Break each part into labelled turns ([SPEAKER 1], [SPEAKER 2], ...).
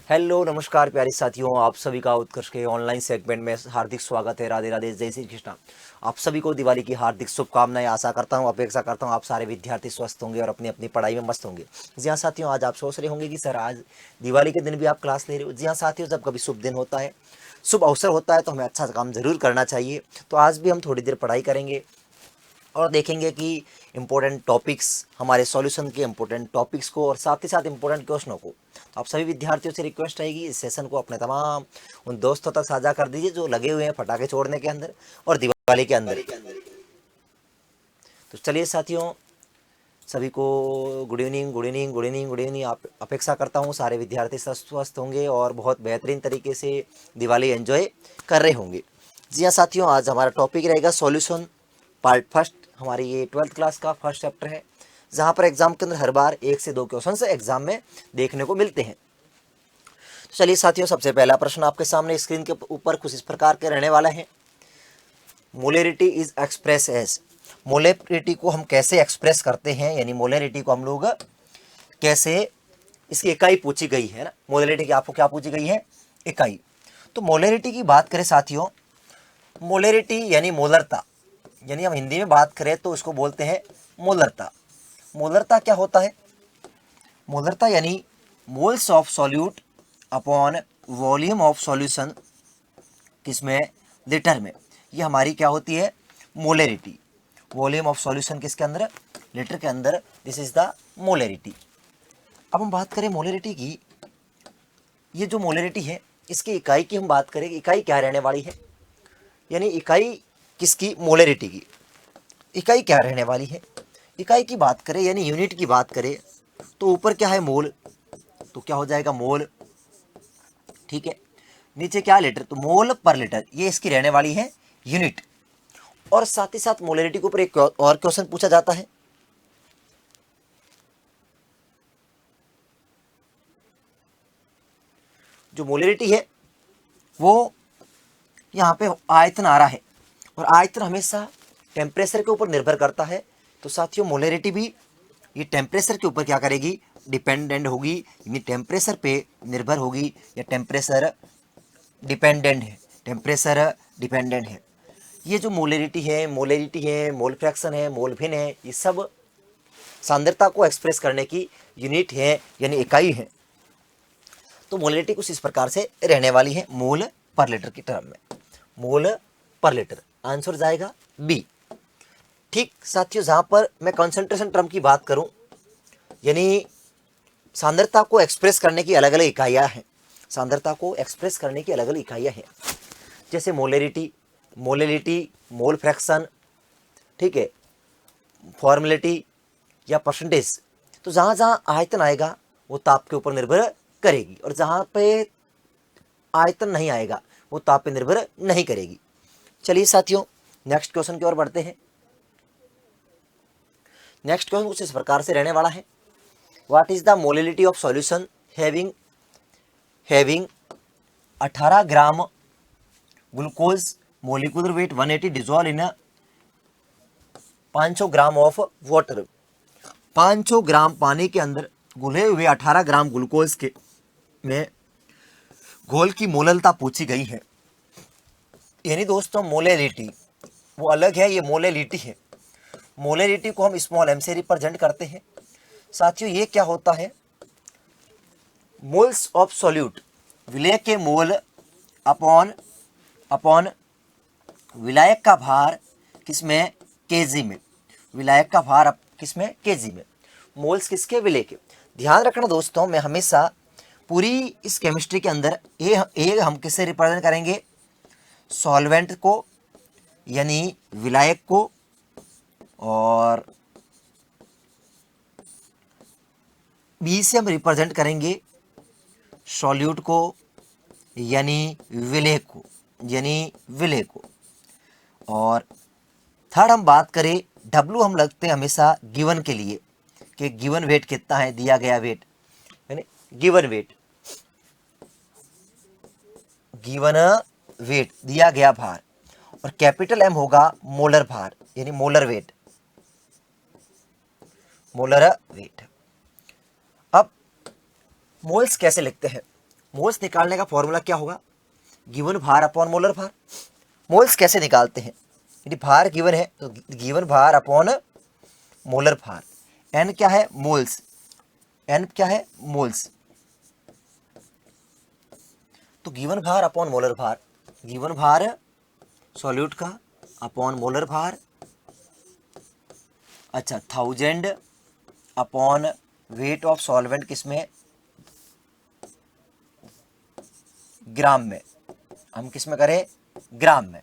[SPEAKER 1] Hello नमस्कार प्यारे साथियों, आप सभी का उत्कर्ष के ऑनलाइन सेगमेंट में हार्दिक स्वागत है। राधे राधे, जय श्री कृष्णा। आप सभी को दिवाली की हार्दिक शुभकामनाएं। आशा करता हूं, अपेक्षा करता हूं आप सारे विद्यार्थी स्वस्थ होंगे और अपनी अपनी पढ़ाई में मस्त होंगे। जी हाँ साथियों, आज आप सोच रहे होंगे कि सर आज दिवाली के दिन भी आप क्लास ले रहे हो। जी हाँ साथियों, जब कभी शुभ दिन होता है, शुभ अवसर होता है तो हमें अच्छा काम जरूर करना चाहिए। तो आज भी हम थोड़ी देर पढ़ाई करेंगे और देखेंगे कि इम्पोर्टेंट टॉपिक्स, हमारे सॉल्यूशन के इम्पोर्टेंट टॉपिक्स को और साथ ही साथ इम्पोर्टेंट क्वेश्चनों को। तो आप सभी विद्यार्थियों से रिक्वेस्ट रहेगी, इस सेशन को अपने तमाम उन दोस्तों तक साझा कर दीजिए जो लगे हुए हैं पटाखे छोड़ने के अंदर और दिवाली के अंदर। तो चलिए साथियों, सभी को good evening, good evening, good evening, good evening. आप अपेक्षा करता हूँ सारे विद्यार्थी स्वस्थ होंगे और बहुत बेहतरीन तरीके से दिवाली एंजॉय कर रहे होंगे। जी हाँ साथियों, आज हमारा टॉपिक रहेगा सॉल्यूशन पार्ट फर्स्ट। हमारी ये 12th क्लास का फर्स्ट चैप्टर है, जहाँ पर एग्जाम के अंदर हर बार 1 से 2 क्वेश्चन एग्जाम में देखने को मिलते हैं। तो चलिए साथियों, सबसे पहला प्रश्न आपके सामने स्क्रीन के ऊपर कुछ इस प्रकार के रहने वाला है। Molarity is express as, molarity को हम कैसे एक्सप्रेस करते हैं, यानी मोलरिटी को हम लोग कैसे, इसकी इकाई पूछी गई है ना। मोलरिटी की आपको क्या पूछी गई है? इकाई। तो मोलरिटी की बात करें साथियों, मोलरिटी यानी मोलरता, यानी हम हिंदी में बात करें तो इसको बोलते हैं मोलरता। मोलरता क्या होता है? मोलरता यानी moles of solute upon volume of solution, किसमें? लीटर में। ये हमारी क्या होती है? मोलरिटी। वॉल्यूम ऑफ सॉल्यूशन किसके अंदर? लीटर के अंदर। This is the molarity. अब हम बात करें मोलरिटी की, ये जो मोलरिटी है इसकी इकाई की हम बात करें, इकाई क्या रहने वाली है, यानी इकाई किसकी? मोलरिटी की इकाई क्या रहने वाली है? इकाई की बात करें यानी यूनिट की बात करें तो ऊपर क्या है? मोल, तो क्या हो जाएगा? मोल। ठीक है, नीचे क्या? लीटर, तो मोल पर लीटर, ये इसकी रहने वाली है यूनिट। और साथ ही साथ मोलरिटी के ऊपर एक और क्वेश्चन पूछा जाता है। जो मोलरिटी है वो यहाँ पे आयतन आ रहा है, और आयतन हमेशा टेम्परेचर के ऊपर निर्भर करता है। तो साथियों मोलरिटी भी ये टेम्परेचर के ऊपर क्या करेगी? डिपेंडेंट होगी, यानी टेम्परेचर पे निर्भर होगी, या टेम्परेचर डिपेंडेंट है, टेम्परेचर डिपेंडेंट है। ये जो मोलरिटी है, मोल फ्रैक्शन है, मोलभिन है, ये सब सांद्रता को एक्सप्रेस करने की यूनिट है, यानी इकाई है। तो मोलरिटी कुछ इस प्रकार से रहने वाली है, मोल पर लीटर की टर्म में। मोल पर लीटर, आंसर जाएगा बी। ठीक साथियों, जहां पर मैं कंसंट्रेशन टर्म की बात करूं, यानी सांद्रता को एक्सप्रेस करने की अलग अलग इकाइयां हैं। सांद्रता को एक्सप्रेस करने की अलग अलग इकाइयां हैं, जैसे मोलरिटी, मोलिलिटी, मोल फ्रैक्शन, ठीक है, फॉर्मुलिटी या परसेंटेज। तो जहां जहां आयतन आएगा वो ताप के ऊपर निर्भर करेगी, और जहां पे आयतन नहीं आएगा वो ताप पे निर्भर नहीं करेगी। चलिए साथियों, नेक्स्ट क्वेश्चन की ओर बढ़ते हैं। नेक्स्ट क्वेश्चन कुछ इस प्रकार से रहने वाला है। What is the molality of solution having having 18 gram glucose, molecular weight 180, dissolve in 500 gram of water. 500 ग्राम पानी के अंदर घुले हुए 18 ग्राम ग्लूकोज के में घोल की मोललता पूछी गई है। यानी दोस्तों मोलेलिटी वो अलग है, ये मोलेलिटी है। मोलेलिटी को हम स्मॉल एम से रिप्रेजेंट करते हैं। साथियों ये क्या होता है? मोल्स ऑफ सॉल्यूट, विलय के मोल अपॉन अपॉन विलायक का भार किसमें? केजी में। विलायक का भार किसमें? केजी में। मोल्स किसके? विलय के। ध्यान रखना दोस्तों, मैं हमेशा पूरी इस केमिस्ट्री के अंदर ये हम किससे रिप्रेजेंट करेंगे? सॉल्वेंट को, यानी विलायक को, और बी से हम रिप्रेजेंट करेंगे सॉल्यूट को, यानी विलय को, यानी विलय को। और थर्ड हम बात करें, डब्लू हम लगते हैं हमेशा गिवन के लिए, कि गिवन वेट कितना है, दिया गया वेट, यानी गिवन वेट, गिवन वेट, दिया गया भार। और कैपिटल एम होगा मोलर भार, यानी मोलर वेट, मोलर वेट। अब मोल्स कैसे लिखते हैं? मोल्स निकालने का फॉर्मूला क्या होगा, गिवन भार अपॉन मोलर भार। मोल्स कैसे निकालते हैं, यदि भार गिवन है तो गिवन भार अपॉन मोलर भार। एन क्या है, मोल्स, एन क्या है, मोल्स। तो गिवन भार अपॉन मोलर भार, गिवन भार सॉल्यूट का अपॉन मोलर भार, अच्छा 1000 अपॉन वेट ऑफ सॉल्वेंट किसमें, ग्राम में, हम किस में करें, ग्राम में।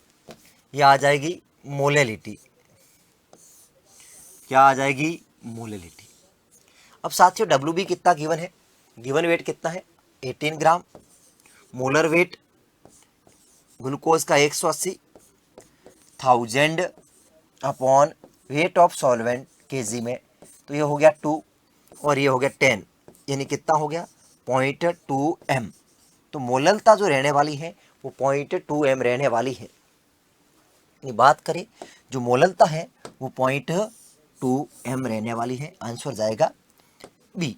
[SPEAKER 1] ये आ जाएगी मोलेलिटी, क्या आ जाएगी, मोलेलिटी। अब साथियों डब्ल्यू बी कितना गिवन है, गिवन वेट कितना है 18 ग्राम, मोलर वेट ग्लूकोज का 180, 1000 upon weight of solvent KG में, तो ये हो गया 2 और ये हो गया 10, यानी कितना हो गया 0.2 m। तो मोललता जो रहने वाली है वो 0.2 m रहने वाली है। बात करें जो मोललता है वो 0.2 m रहने वाली है, आंसर जाएगा बी।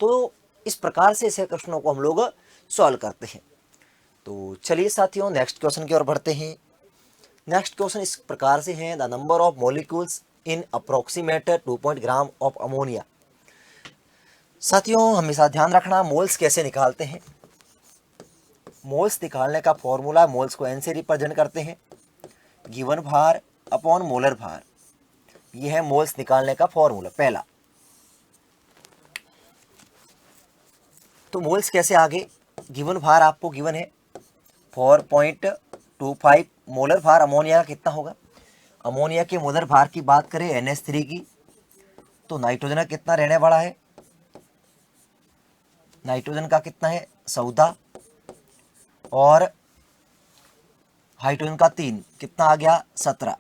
[SPEAKER 1] तो इस प्रकार से ऐसे क्वेश्चनों को हम लोग सॉल्व करते हैं। तो चलिए साथियों नेक्स्ट क्वेश्चन की ओर बढ़ते हैं। नेक्स्ट क्वेश्चन इस प्रकार से है, the number of molecules in approximate 2 gram of ammonia. साथियों हमेशा ध्यान रखना मोल्स कैसे निकालते हैं। मोल्स निकालने का फॉर्मूला, मोल्स को एन से रिप्रेजेंट करते हैं, गिवन भार अपॉन मोलर भार। यह है मोल्स निकालने का फॉर्मूला पहला। तो मोल्स कैसे आगे, गिवन भार आपको गिवन है 4.25, मोलर भार अमोनिया का कितना होगा, अमोनिया के मोलर भार की बात करें NH3 की, तो नाइट्रोजन का कितना रहने वाला है, नाइट्रोजन का कितना है 14 और हाइड्रोजन का 3, कितना आ गया 17।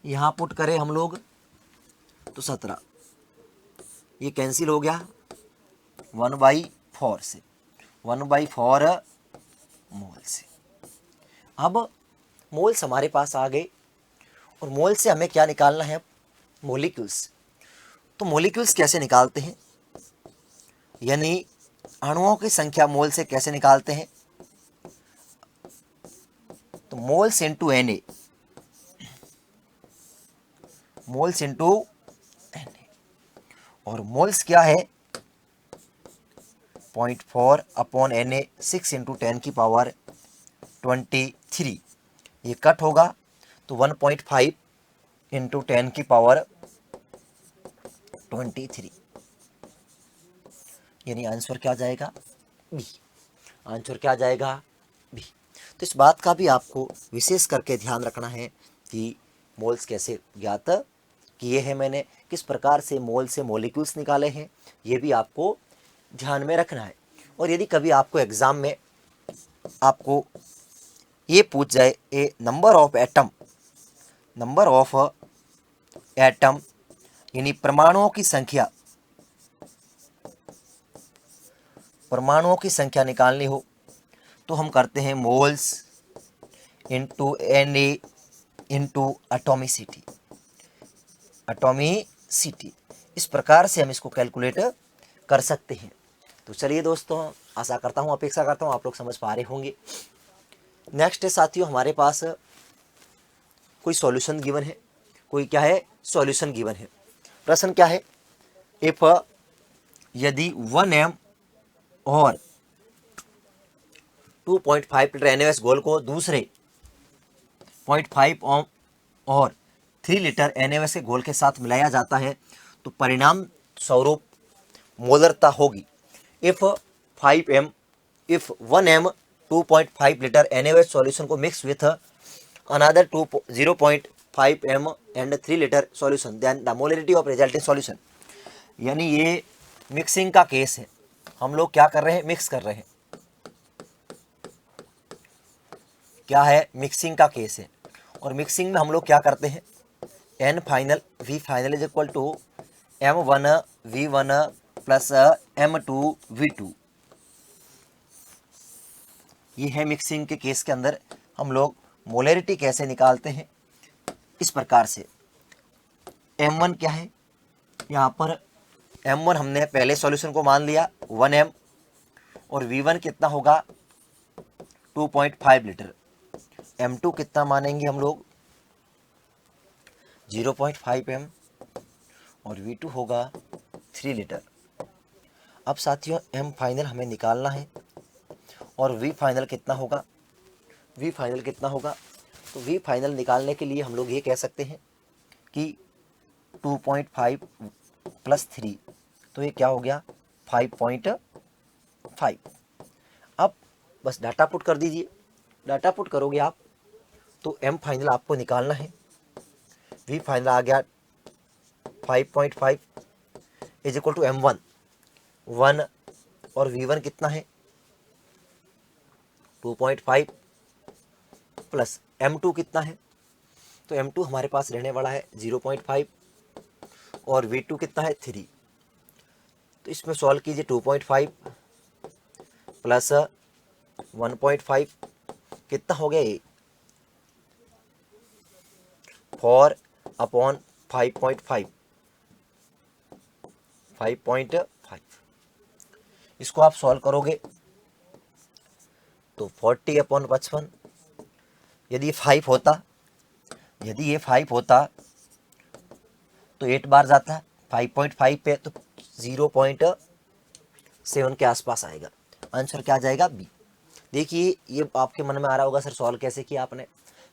[SPEAKER 1] यहां पुट करें हम लोग तो 17, ये कैंसिल हो गया 1/4 से, 1/4 मोल से। अब मोल्स हमारे पास आ गए और मोल से हमें क्या निकालना है, मोलिक्यूल्स। तो मोलिक्यूल्स कैसे निकालते हैं, यानी अणुओं की संख्या मोल से कैसे निकालते हैं, तो moles into Na, moles into Na, और मोल्स क्या है 0.4 अपॉन Na, 6 × 10⁻23। ये कट होगा तो 1.5 × 10⁻23, यानी आंसर क्या जाएगा बी, आंसर क्या जाएगा बी। तो इस बात का भी आपको विशेष करके ध्यान रखना है कि मोल्स कैसे ज्ञात किए हैं मैंने, किस प्रकार से मोल से मॉलिक्यूल्स निकाले हैं, ये भी आपको ध्यान में रखना है। और यदि कभी आपको एग्जाम में आपको ये पूछ जाए a number of atom, number of atom यानी परमाणुओं की संख्या, परमाणुओं की संख्या निकालनी हो तो हम करते हैं moles into Na into atomicity, atomicity. इस प्रकार से हम इसको कैलकुलेट कर सकते हैं। तो चलिए दोस्तों, आशा करता हूँ, अपेक्षा करता हूँ आप लोग समझ पा रहे होंगे। नेक्स्ट है साथियों, हमारे पास कोई सॉल्यूशन गिवन है, कोई क्या है सॉल्यूशन गिवन है। प्रश्न क्या है, इफ यदि 1 m और 2.5 लीटर NaOH घोल को दूसरे 0.5 ओम और 3 लीटर NaOH के घोल के साथ मिलाया जाता है तो परिणाम स्वरूप मोलरता होगी। If 1 m 2.5 litre NaOH solution को mix with another 0.5 m and 3 litre solution, then the molarity of resulting solution. यानी ये मिक्सिंग का केस है, हम लोग क्या कर रहे हैं, मिक्स कर रहे हैं। क्या है, मिक्सिंग का केस है। और मिक्सिंग में हम लोग क्या करते हैं, N final V final is equal to M1 V1 plus M2 V2। ये है मिक्सिंग के केस के अंदर हम लोग मोलरिटी कैसे निकालते हैं, इस प्रकार से। M1 क्या है, यहाँ पर M1 हमने पहले सॉल्यूशन को मान लिया 1m, और V1 कितना होगा 2.5 लीटर। M2 कितना मानेंगे हम लोग 0.5m, और V2 होगा 3 लीटर। अब साथियों M फाइनल हमें निकालना है, और V फाइनल कितना होगा, V फाइनल कितना होगा, तो V फाइनल निकालने के लिए हम लोग ये कह सकते हैं कि 2.5 प्लस 3, तो ये क्या हो गया 5.5। अब बस डाटा पुट कर दीजिए, डाटा पुट करोगे आप तो M फाइनल आपको निकालना है। V फाइनल आ गया 5.5 इज इक्वल टू M1 1, और V1 कितना है 2.5 प्लस M2 कितना है, तो M2 हमारे पास रहने वाला है 0.5, और V2 कितना है 3। तो इसमें सॉल्व कीजिए 2.5 प्लस 1.5 कितना हो गया ये 4/5.5, 5.5। इसको आप सॉल्व करोगे तो 40/55। यदि ये 5 होता, यदि ये 5 होता तो 8 बार जाता है 5.5 पे, तो 0.7 के आसपास आएगा। आंसर क्या आ जाएगा बी। देखिए ये आपके मन में आ रहा होगा सर सॉल्व कैसे किया आपने।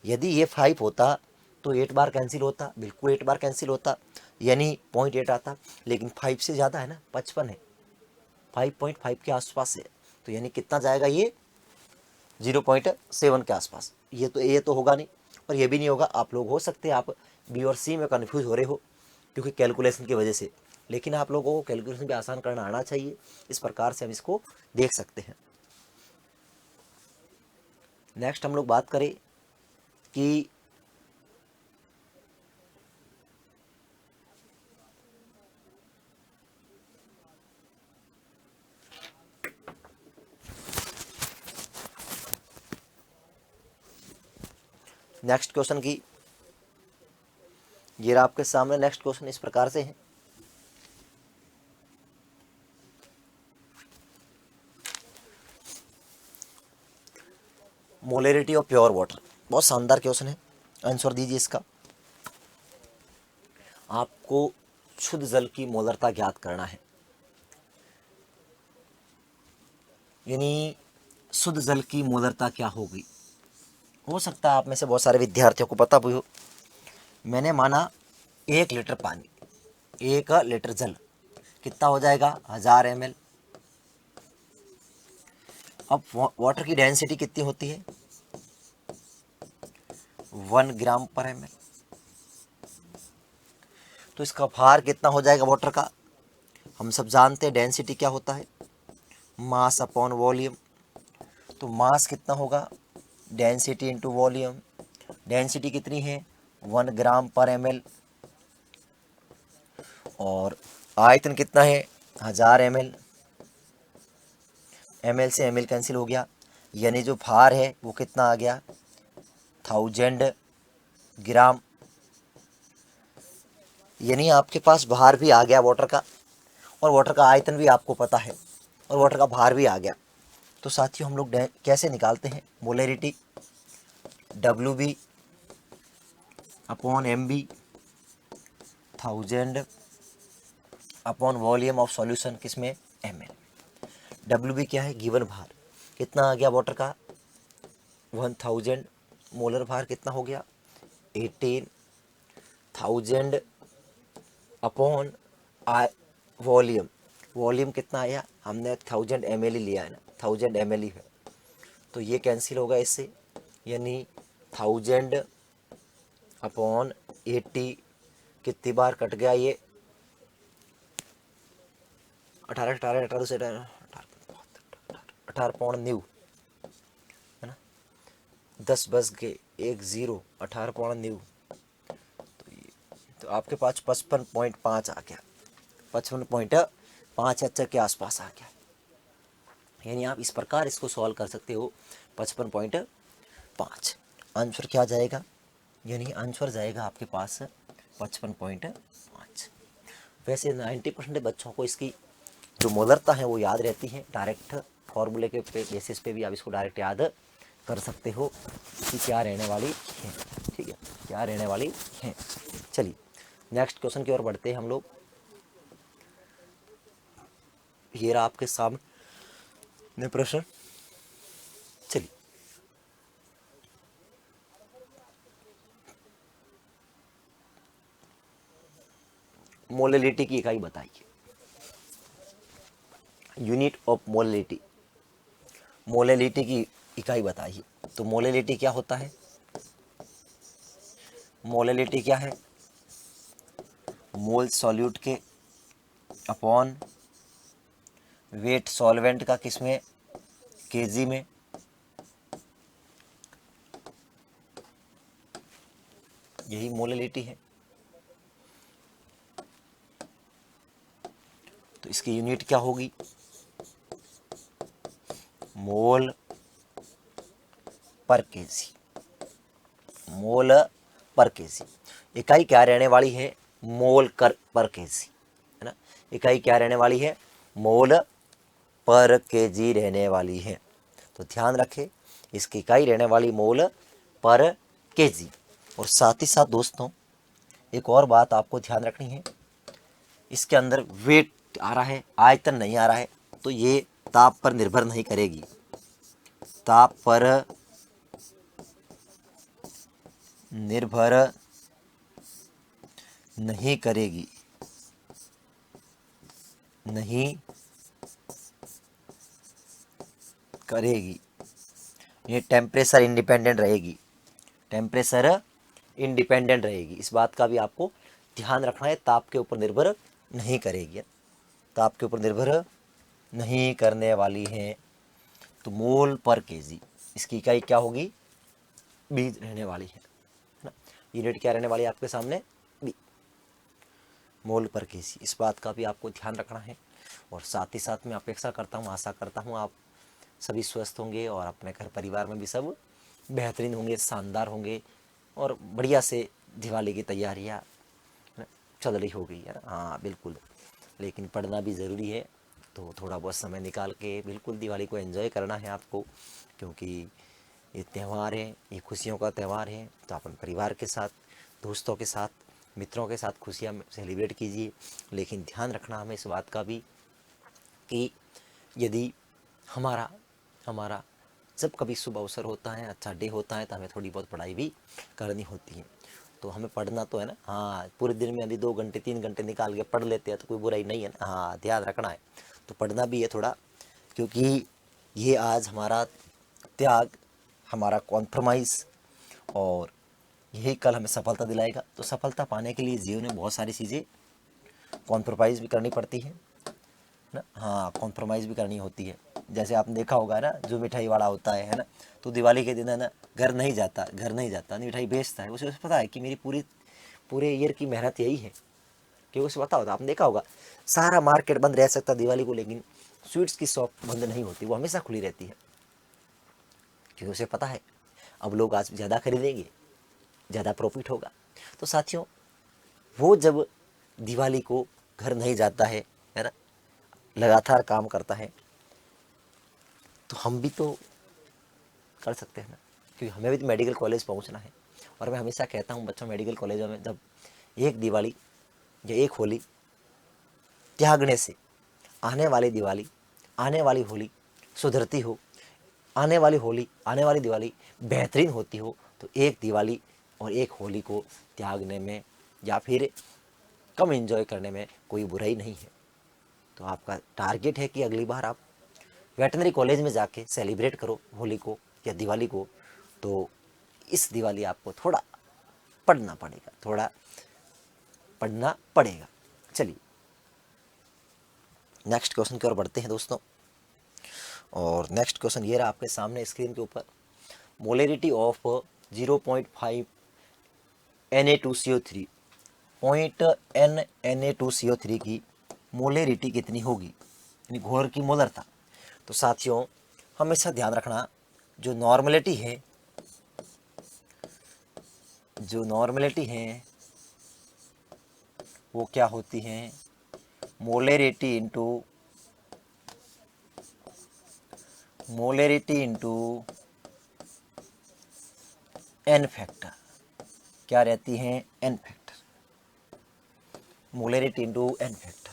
[SPEAKER 1] यदि ये 5 होता तो 8 बार कैंसिल होता, बिल्कुल 8 बार कैंसिल होता, यानी 0.8 आता, लेकिन 5 से ज़्यादा है ना, 55 है, 5.5 के आसपास है, तो यानी कितना जाएगा ये 0.7 के आसपास। ये तो होगा नहीं, और ये भी नहीं होगा। आप लोग हो सकते हैं आप बी और सी में कन्फ्यूज हो रहे हो क्योंकि कैलकुलेशन की वजह से, लेकिन आप लोगों को कैलकुलेशन भी आसान करना आना चाहिए। इस प्रकार से हम इसको देख सकते हैं। नेक्स्ट हम लोग बात करें कि नेक्स्ट क्वेश्चन की, ये रहा आपके सामने नेक्स्ट क्वेश्चन इस प्रकार से है। मोलरिटी ऑफ प्योर वाटर, बहुत शानदार क्वेश्चन है। आंसर दीजिए इसका। आपको शुद्ध जल की मोलरता ज्ञात करना है, यानी शुद्ध जल की मोलरता क्या होगी। हो सकता है आप में से बहुत सारे विद्यार्थियों को पता भी हो। मैंने माना 1 लीटर पानी, 1 लीटर जल कितना हो जाएगा 1000 ml। अब वाटर की डेंसिटी कितनी होती है 1 ग्राम पर ml, तो इसका भार कितना हो जाएगा वाटर का। हम सब जानते हैं डेंसिटी क्या होता है, मास अपॉन वॉल्यूम। तो मास कितना होगा डेंसिटी इंटू वॉल्यूम। डेंसिटी कितनी है 1 ग्राम पर ml, और आयतन कितना है 1000 ml। ml से ml कैंसिल हो गया, यानी जो भार है वो कितना आ गया 1000 ग्राम। यानी आपके पास भार भी आ गया वाटर का, और वाटर का आयतन भी आपको पता है, और वाटर का भार भी आ गया। तो साथियों हम लोग कैसे निकालते हैं molarity, WB upon MB 1000 upon volume of solution किसमें ml। WB क्या है गिवन भार, कितना आ गया वाटर का 1000, मोलर भार कितना हो गया 18,000 अपॉन वॉल्यूम। वॉल्यूम कितना आया, हमने 1000 ml ही लिया है ना, 1000 ml ही है, तो ये कैंसिल होगा इससे, यानी 1000 अपॉन 80 कितनी बार कट गया ये 18 18 18 से 18 पौन न्यू है ना, 10 बस के 1 0 18 पौन न्यू, तो आपके पास 55.5 आ गया, 55.5 अच्छा के आसपास आ गया। यानी आप इस प्रकार इसको सॉल्व कर सकते हो 55.5। आंसर क्या जाएगा, यानी आंसर जाएगा आपके पास 55.5। वैसे 90% बच्चों को इसकी जो मोलरता है वो याद रहती है, डायरेक्ट फॉर्मूले के बेसिस पे भी आप इसको डायरेक्ट याद कर सकते हो कि क्या रहने वाली है। ठीक है, क्या रहने वाली है। चलिए नेक्स्ट क्वेश्चन की ओर बढ़ते हैं हम लोग। ये रहा आपके सामने प्रश्न। चलिए, मोलैलिटी की इकाई बताइए। यूनिट ऑफ मोलैलिटी, मोलैलिटी की इकाई बताइए। तो मोलैलिटी क्या होता है? मोलैलिटी क्या है? मोल सॉल्यूट के अपॉन वेट सॉल्वेंट का किसमें? केजी में। यही मोलैलिटी है। तो इसकी यूनिट क्या होगी? मोल पर केजी, मोल पर केजी। इकाई क्या रहने वाली है? मोल पर केजी, है ना। इकाई क्या रहने वाली है? मोल पर केजी रहने वाली है। तो ध्यान रखें, इसकी इकाई रहने वाली मोल पर केजी। और साथ ही साथ दोस्तों एक और बात आपको ध्यान रखनी है, इसके अंदर वेट आ रहा है, आयतन नहीं आ रहा है, तो ये ताप पर निर्भर नहीं करेगी, ताप पर निर्भर नहीं करेगी, नहीं करेगी। ये टेम्परेचर इंडिपेंडेंट रहेगी, टेम्परेचर इंडिपेंडेंट रहेगी। इस बात का भी आपको ध्यान रखना है, ताप के ऊपर निर्भर नहीं करेगी, ताप के यूपर निर्भर नहीं करने वाली है। तो मोल पर केजी, इसकी इकाई क्या होगी? बी रहने वाली है ना। यूनिट क्या रहने वाली है आपके सामने? बी, मोल पर केजी। इस बात का भी आपको ध्यान रखना है। और साथ ही साथ मैं अपेक्षा करता हूँ, आशा करता हूँ आप सभी स्वस्थ होंगे और अपने घर परिवार में भी सब बेहतरीन होंगे, शानदार होंगे और बढ़िया से दिवाली की तैयारियाँ चल रही होगी यार। हाँ बिल्कुल, लेकिन पढ़ना भी ज़रूरी है। तो थोड़ा बहुत समय निकाल के बिल्कुल दिवाली को एंजॉय करना है आपको, क्योंकि ये त्यौहार है, ये खुशियों का त्यौहार है। तो अपन परिवार के साथ, दोस्तों के साथ, मित्रों के साथ खुशियाँ सेलिब्रेट कीजिए। लेकिन ध्यान रखना हमें इस बात का भी कि यदि हमारा हमारा जब कभी शुभ अवसर होता है, अच्छा डे होता है, तो हमें थोड़ी बहुत पढ़ाई भी करनी होती है। तो हमें पढ़ना तो है ना। हाँ, पूरे दिन में अभी 2 घंटे 3 घंटे निकाल के पढ़ लेते हैं तो कोई बुराई नहीं है ना। हाँ, ध्यान रखना है, तो पढ़ना भी है थोड़ा, क्योंकि ये आज हमारा त्याग, हमारा कॉम्प्रोमाइज़, और यही कल हमें सफलता दिलाएगा। तो सफलता पाने के लिए जीवन में बहुत सारी चीज़ें कॉम्प्रोमाइज़ भी करनी पड़ती है ना। हाँ, कॉम्प्रोमाइज़ भी करनी होती है। जैसे आपने देखा होगा ना, जो मिठाई वाला होता है ना, तो दिवाली के दिन है ना घर नहीं जाता, घर नहीं जाता, मिठाई बेचता है। उसे पता है कि मेरी पूरे ईयर की मेहनत यही है, क्योंकि उसे पता होता, आपने देखा होगा सारा मार्केट बंद रह सकता दिवाली को, लेकिन स्वीट्स की शॉप बंद नहीं होती, वो हमेशा खुली रहती है, क्योंकि उसे पता है अब लोग आज ज़्यादा खरीदेंगे, ज़्यादा प्रॉफिट होगा। तो साथियों, वो जब दिवाली को घर नहीं जाता है ना, लगातार काम करता है, तो हम भी तो कर सकते हैं ना, क्योंकि हमें भी तो मेडिकल कॉलेज पहुंचना है। और मैं हमेशा कहता हूं बच्चों, मेडिकल कॉलेजों में जब एक दिवाली या एक होली त्यागने से आने वाली दिवाली, आने वाली होली सुधरती हो, आने वाली होली, आने वाली दिवाली बेहतरीन होती हो, तो एक दिवाली और एक होली को त्यागने में या फिर कम एंजॉय करने में कोई बुराई नहीं है। तो आपका टारगेट है कि अगली बार आप वेटनरी कॉलेज में जाके सेलिब्रेट करो होली को या दिवाली को। तो इस दिवाली आपको थोड़ा पढ़ना पड़ेगा, थोड़ा पढ़ना पड़ेगा। चलिए नेक्स्ट क्वेश्चन की ओर बढ़ते हैं दोस्तों। और नेक्स्ट क्वेश्चन ये रहा आपके सामने स्क्रीन के ऊपर। मोलैरिटी ऑफ 0.5 Na2CO3 Na2CO3 की मोलैरिटी कितनी होगी, यानी घोर की मोलरता। तो साथियों हमेशा ध्यान रखना, जो नॉर्मलिटी है, जो नॉर्मलिटी है वो क्या होती है? मोलेरिटी इंटू एन फैक्टर क्या रहती है, n factor, molarity into n factor.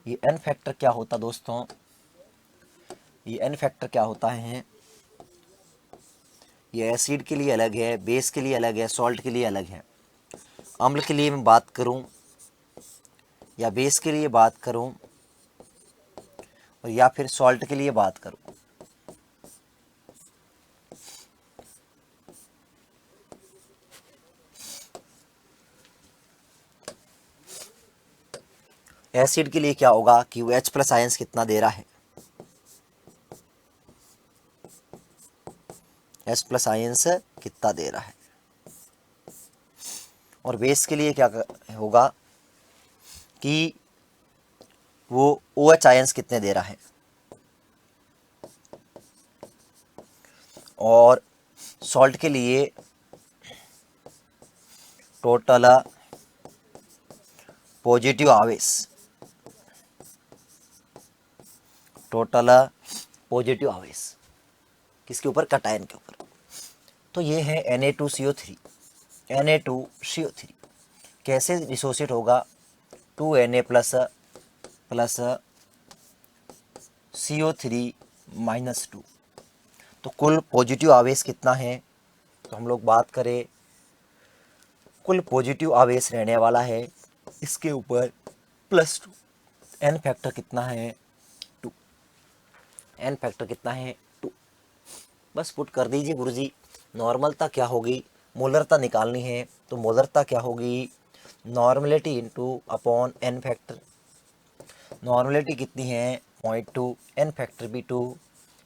[SPEAKER 1] ये एन फैक्टर क्या होता दोस्तों, ये एन फैक्टर क्या होता है, ये एसिड के लिए अलग है, बेस के लिए अलग है, सॉल्ट के लिए अलग है। अम्ल के लिए मैं बात करूं या बेस के लिए बात करूं और या फिर सॉल्ट के लिए बात करूं, एसिड के लिए क्या होगा कि वो H प्लस आयंस कितना दे रहा है, H प्लस आयंस कितना दे रहा है। और बेस के लिए क्या होगा कि वो OH आयंस कितने दे रहा है। और सॉल्ट के लिए टोटल पॉजिटिव आवेश, टोटल पॉजिटिव आवेश किसके ऊपर, कटायन के ऊपर। तो ये है Na2CO3, Na2CO3 कैसे डिसोसिएट होगा, 2Na प्लस CO3 माइनस 2। तो कुल पॉजिटिव आवेश कितना है, तो हम लोग बात करें कुल पॉजिटिव आवेश रहने वाला है इसके ऊपर +2। एन फैक्टर कितना है, 2। एन फैक्टर कितना है, 2। बस पुट कर दीजिए गुरुजी। नॉर्मलता क्या होगी, मोलरता निकालनी है, तो मोलरता क्या होगी, normality into upon n factor. Normality कितनी है, 0.2, एन फैक्टर भी 2,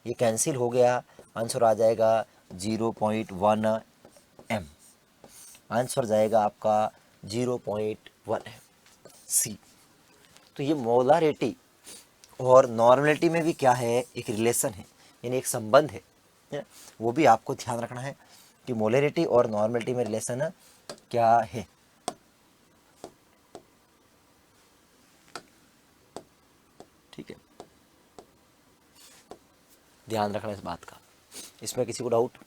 [SPEAKER 1] ये कैंसिल हो गया, आंसर आ जाएगा 0.1 m। आंसर जाएगा आपका 0.1 सी। तो ये मोलारिटी और नॉर्मलिटी में भी क्या है, एक रिलेशन है, यानी एक संबंध है, वो भी आपको ध्यान रखना है कि मोलरिटी और नॉर्मलिटी में रिलेशन क्या है। ठीक है, ध्यान रखना इस बात का, इसमें किसी को डाउट।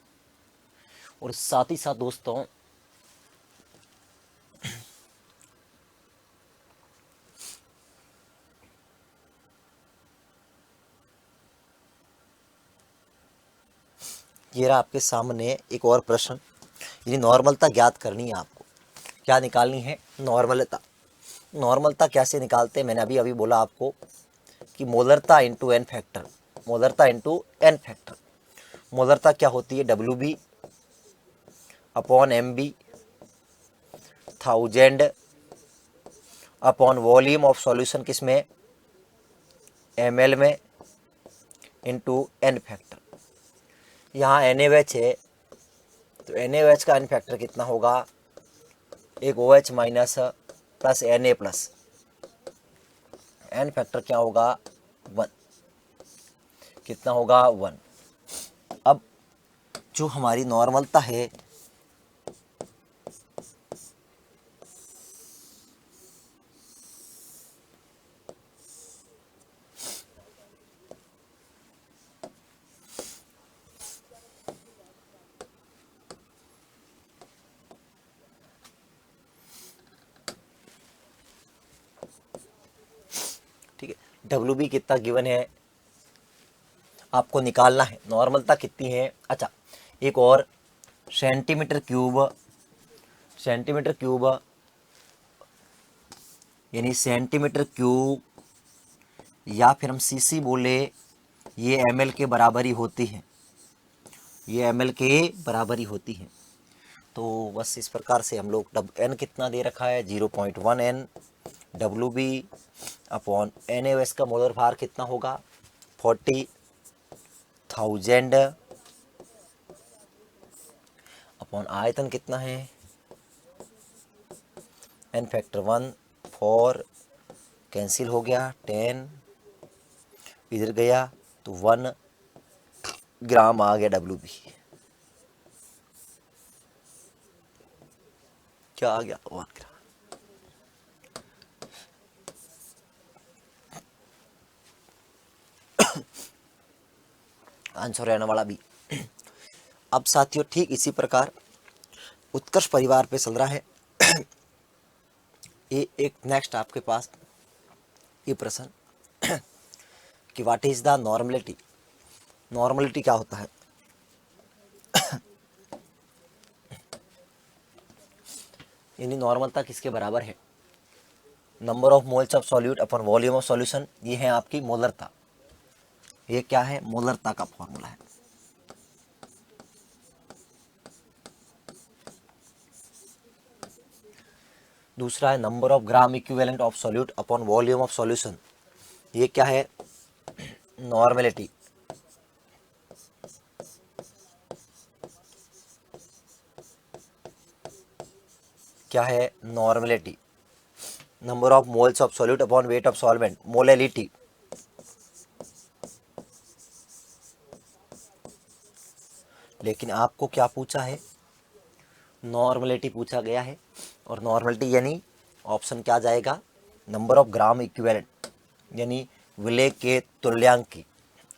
[SPEAKER 1] और साथ ही साथ दोस्तों ये रहा आपके सामने एक और प्रश्न, यानी नॉर्मलता ज्ञात करनी है आपको। क्या निकालनी है, नॉर्मलता। नॉर्मलता कैसे निकालते हैं, मैंने अभी अभी बोला आपको कि मोलरता इंटू एन फैक्टर, मोलरता इंटू एन फैक्टर। मोलरता क्या होती है, WB upon MB 1000 upon volume of solution किस में, ml में, इंटू एन फैक्टर। यहाँ NaOH है तो NaOH का एन फैक्टर कितना होगा, एक OH minus plus Na plus, n factor क्या होगा, 1। कितना होगा, 1। अब जो हमारी नॉर्मलता है, ठीक है, WB कितना गिवन है आपको निकालना है, नॉर्मलता कितनी है। अच्छा, एक और सेंटीमीटर क्यूब, सेंटीमीटर क्यूब यानी सेंटीमीटर क्यूब या फिर हम सीसी बोले, ये ml के बराबर ही होती है, ये ml के बराबर ही होती है। तो बस इस प्रकार से हम लोग n कितना दे रखा है, 0.1 n, WB अपॉन NaOH का मोलर भार कितना होगा, 40,000 अपॉन आयतन कितना है, एन फैक्टर 1, 4 कैंसिल हो गया, 10 इधर गया तो 1 ग्राम आ गया WB। क्या क्या आ गया, वाह आंसर रहने वाला बी। अब साथियों ठीक इसी प्रकार उत्कर्ष परिवार पे चल रहा है। ये एक नेक्स्ट आपके पास ये प्रश्न कि what is the normality. Normality क्या होता है? यानी नॉर्मलता किसके बराबर है? Number of moles of solute upon volume of solution, ये है आपकी मोलरता। ये क्या है? मोलरता का फॉर्मूला है। दूसरा है number of gram equivalent of solute upon volume of solution. ये क्या है? नॉर्मेलिटी। क्या है? Normality. Number of moles of solute upon weight of solvent, molality. लेकिन आपको क्या पूछा है? नॉर्मलिटी पूछा गया है। और नॉर्मलिटी यानी ऑप्शन क्या जाएगा? नंबर ऑफ ग्राम इक्विवेलेंट यानी विलेय के तुल्यांक की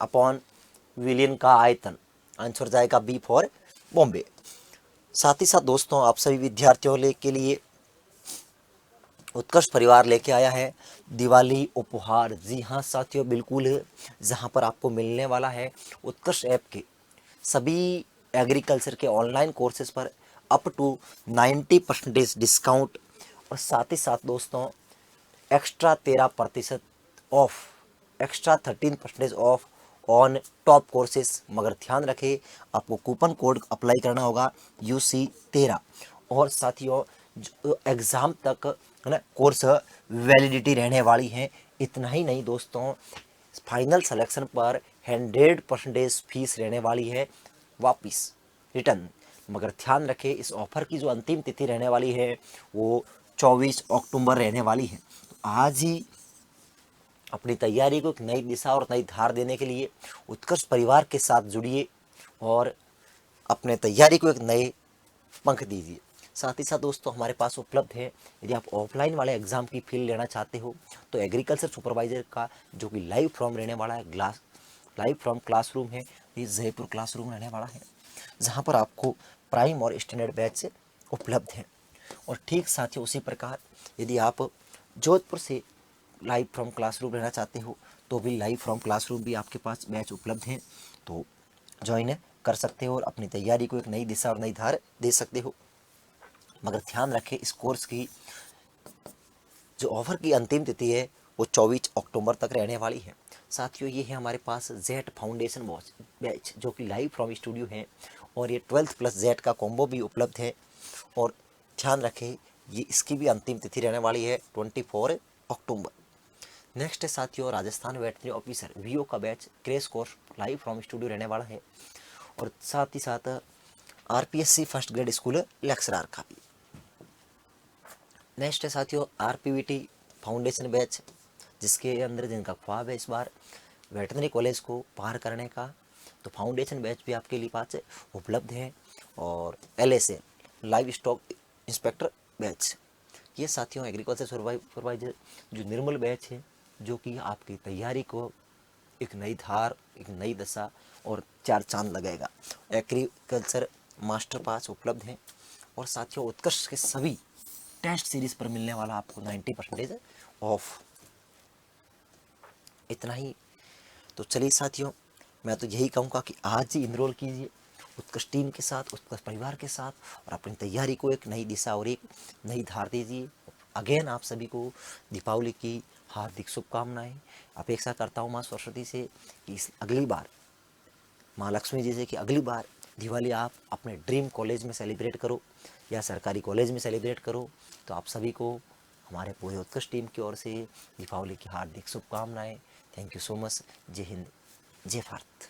[SPEAKER 1] अपॉन विलियन का आयतन। आंसर जाएगा बी फॉर बॉम्बे। साथ ही साथ दोस्तों आप सभी विद्यार्थियों के लिए उत्कर्ष परिवार लेके आया है दिवाली उपहार। जी हाँ साथियों, बिल्कुल, जहाँ पर आपको मिलने वाला है उत्कर्ष ऐप के सभी एग्रीकल्चर के ऑनलाइन कोर्सेज पर अप टू 90% डिस्काउंट, और साथ ही साथ दोस्तों extra 13% of, extra 13% of on top courses. मगर ध्यान रखें आपको कूपन कोड अप्लाई करना होगा UC13। और साथियों एग्ज़ाम तक है ना कोर्स वैलिडिटी रहने वाली है। इतना ही नहीं दोस्तों, फाइनल सिलेक्शन पर 100% फीस रहने वाली है वापिस रिटर्न। मगर ध्यान रखें इस ऑफर की जो अंतिम तिथि रहने वाली है वो 24 अक्टूबर रहने वाली है। तो आज ही अपनी तैयारी को एक नई दिशा और नई धार देने के लिए उत्कर्ष परिवार के साथ जुड़िए और अपने तैयारी को एक नए पंख दीजिए। साथ ही साथ दोस्तों हमारे पास उपलब्ध है, यदि आप ऑफलाइन वाले एग्जाम की फील लेना चाहते हो तो एग्रीकल्चर सुपरवाइजर का जो कि लाइव फॉर्म रहने वाला है, लाइव फ्रॉम क्लासरूम है, ये जयपुर क्लासरूम रहने वाला है, जहाँ पर आपको प्राइम और स्टैंडर्ड बैच से उपलब्ध है। और ठीक साथ ही उसी प्रकार यदि आप जोधपुर से लाइव फ्रॉम क्लासरूम रहना चाहते हो तो भी लाइव फ्रॉम क्लासरूम भी आपके पास बैच उपलब्ध है, तो ज्वाइन कर सकते हो और अपनी तैयारी को एक नई दिशा और नई धार दे सकते हो। मगर ध्यान रखें इस कोर्स की जो ऑफर की अंतिम तिथि है वो 24 अक्टूबर तक रहने वाली है। साथियों ये है हमारे पास जेट फाउंडेशन बैच जो कि लाइव फ्रॉम स्टूडियो है, और ये 12th प्लस जेट का कॉम्बो भी उपलब्ध है। और ध्यान रखें ये इसकी भी अंतिम तिथि रहने वाली है 24 अक्टूबर। नेक्स्ट है साथियों राजस्थान वेटनरी ऑफिसर VO का batch crash course live from studio रहने वाला है, और साथ ही साथ RPSC first grade school lecturer का भी। नेक्स्ट है साथियों RPVT फाउंडेशन बैच, जिसके अंदर जिनका ख्वाब है इस बार वेटनरी कॉलेज को पार करने का, तो फाउंडेशन बैच भी आपके लिए पास उपलब्ध है। और LSA live stock inspector batch, ये साथियों एग्रीकल्चर सुपरवाइजर जो निर्मल बैच है जो कि आपकी तैयारी को एक नई धार, एक नई दशा और 4 चांद लगेगा। एग्रीकल्चर मास्टर पास उपलब्ध है, और साथियों उत्कर्ष के सभी टेस्ट सीरीज पर मिलने वाला आपको 90% ऑफ। इतना ही। तो चलिए साथियों मैं तो यही कहूँगा कि आज ही इनरोल कीजिए उत्कर्ष टीम के साथ, उत्कर्ष परिवार के साथ, और अपनी तैयारी को एक नई दिशा और एक नई धार दीजिए। अगेन आप सभी को दीपावली की हार्दिक शुभकामनाएं। अपेक्षा करता हूँ माँ सरस्वती से कि इस अगली बार, माँ लक्ष्मी जी से कि अगली बार दिवाली आप अपने ड्रीम कॉलेज में सेलिब्रेट करो या सरकारी कॉलेज में सेलिब्रेट करो। तो आप सभी को हमारे पूरे उत्कर्ष टीम की ओर से दीपावली की हार्दिक शुभकामनाएं। Thank you so much. जय हिंद, जय भारत।